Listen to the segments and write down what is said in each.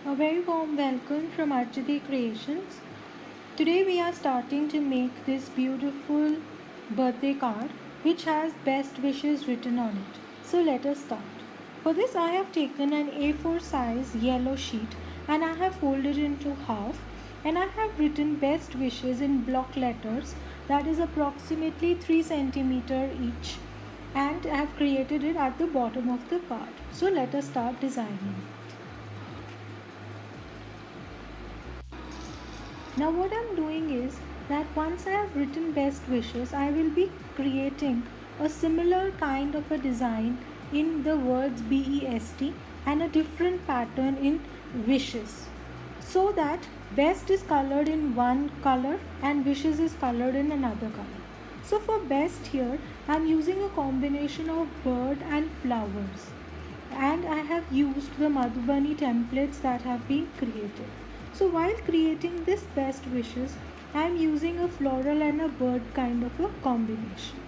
A very warm welcome from Architi Creations. Today we are starting to make this beautiful birthday card which has best wishes written on it. So let us start. For this I have taken an A4 size yellow sheet and I have folded it into half and I have written best wishes in block letters that is approximately 3 centimeter each and I have created it at the bottom of the card. So let us start designing. Now what I'm doing is that once I have written best wishes, I will be creating a similar kind of a design in the words BEST and a different pattern in wishes. So that best is colored in one color and wishes is colored in another color. So for best here, I'm using a combination of bird and flowers and I have used the Madhubani templates that have been created. So while creating this best wishes, I am using a floral and a bird kind of a combination.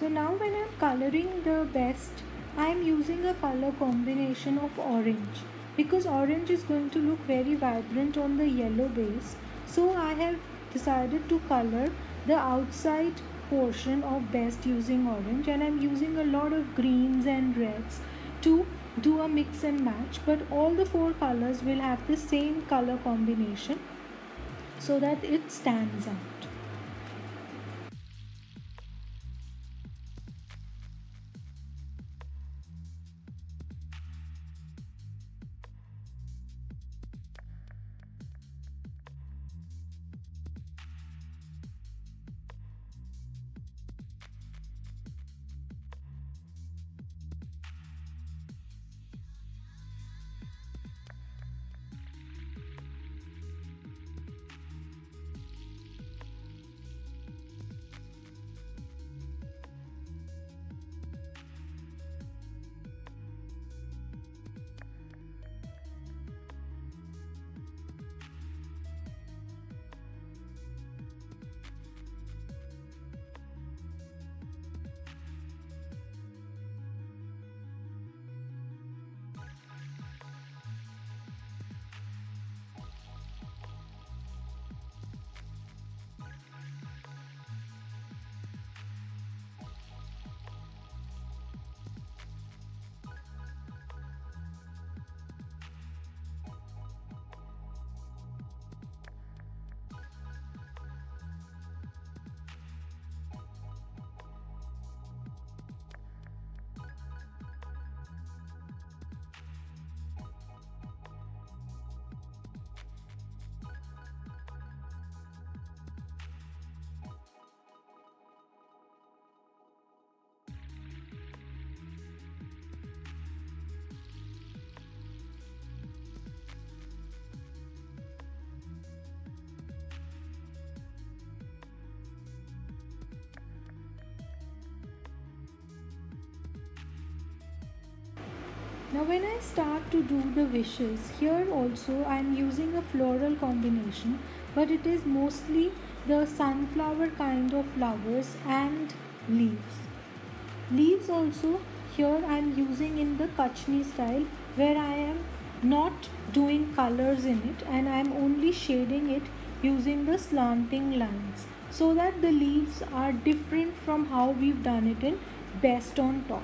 So now when I'm coloring the best, I'm using a color combination of orange because orange is going to look very vibrant on the yellow base. So I have decided to color the outside portion of best using orange and I'm using a lot of greens and reds to do a mix and match, but all the four colors will have the same color combination so that it stands out. Now when I start to do the wishes, here also I am using a floral combination, but it is mostly the sunflower kind of flowers and leaves. Leaves also here I am using in the Kachni style, where I am not doing colors in it and I am only shading it using the slanting lines, so that the leaves are different from how we've done it in Best on Top.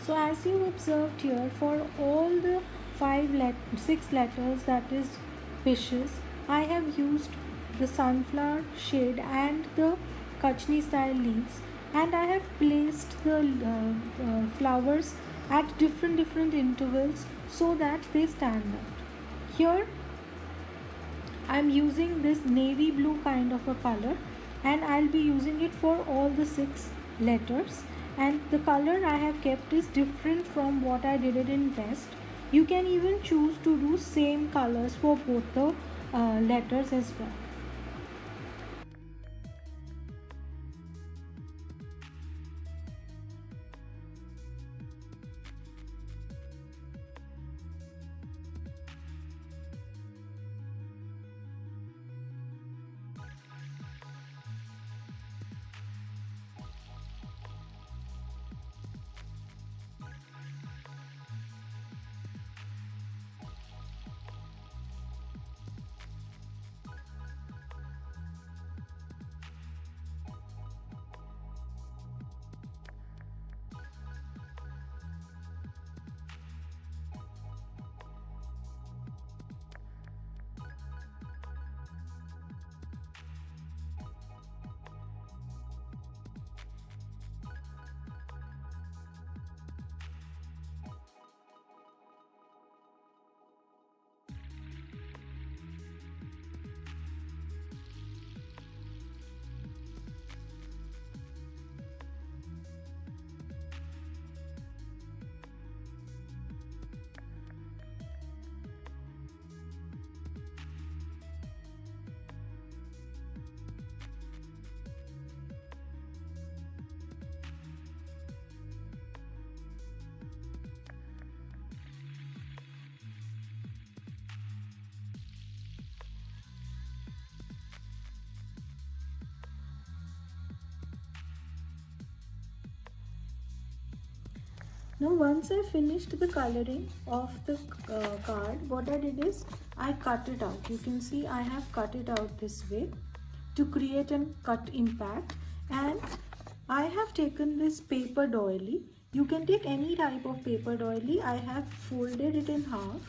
So as you observed here, for all the six letters, that is wishes, I have used the sunflower shade and the Kachni style leaves, and I have placed the flowers at different intervals so that they stand out. Here I am using this navy blue kind of a color, and I'll be using it for all the six letters, and the color I have kept is different from what I did it in Best. You can even choose to do same colors for both the letters as well. Now once I finished the coloring of the card, what I did is I cut it out. You can see I have cut it out this way to create a cut impact, and I have taken this paper doily. You can take any type of paper doily. I have folded it in half,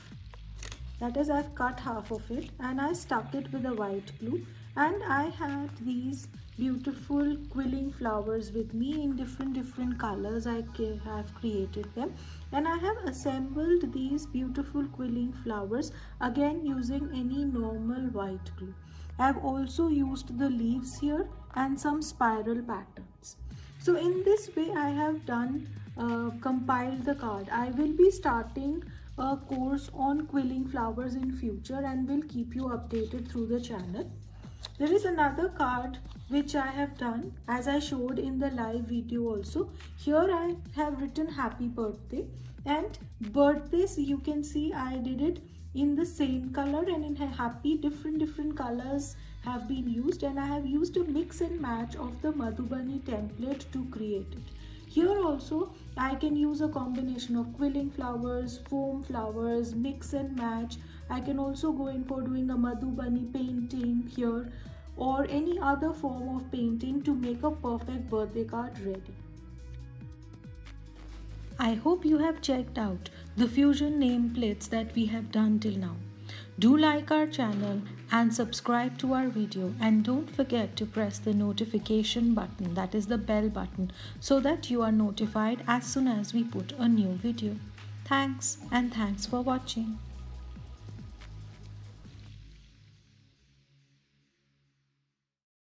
that is, I've cut half of it and I stuck it with a white glue, and I had these beautiful quilling flowers with me in different colors. I have created them, and I have assembled these beautiful quilling flowers again using any normal white glue. I have also used the leaves here and some spiral patterns. So in this way I have done compiled the card. I will be starting a course on quilling flowers in future and will keep you updated through the channel. There is another card which I have done as I showed in the live video also. Here I have written happy birthday, and birthdays you can see I did it in the same color, and in happy different colors have been used, and I have used a mix and match of the Madhubani template to create it. Here also I can use a combination of quilling flowers, foam flowers, mix and match. I can also go in for doing a Madhubani painting here or any other form of painting to make a perfect birthday card ready. I hope you have checked out the fusion nameplates that we have done till now. Do like our channel and subscribe to our video, and don't forget to press the notification button, that is the bell button, so that you are notified as soon as we put a new video. Thanks, and thanks for watching.